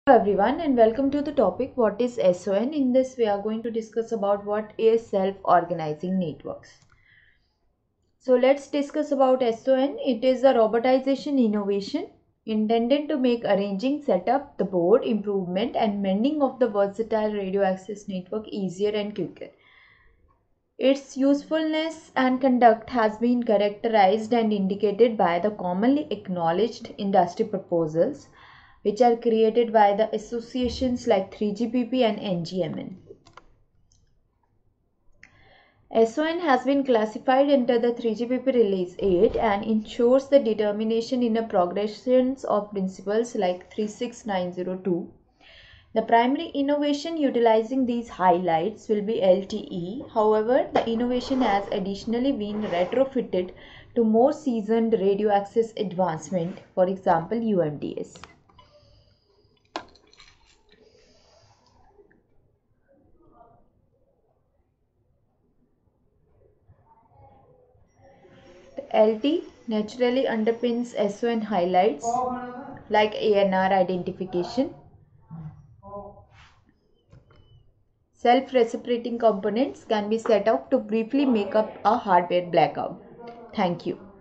Hello everyone and welcome to the topic what is SON. In this we are going to discuss about what is self-organizing networks. So let's discuss about SON. It is a robotization innovation intended to make arranging, setup, the board, improvement and mending of the versatile radio access network easier and quicker. Its usefulness and conduct has been characterized and indicated by the commonly acknowledged industry proposals which are created by the associations like 3GPP and NGMN. SON has been classified under the 3GPP Release 8 and ensures the determination in a progressions of principles like 36902. The primary innovation utilizing these highlights will be LTE. However, the innovation has additionally been retrofitted to more seasoned radio access advancement, for example UMTS. The LT naturally underpins SON highlights like ANR identification, self-reciprocating components can be set up to briefly make up a hardware blackout. Thank you.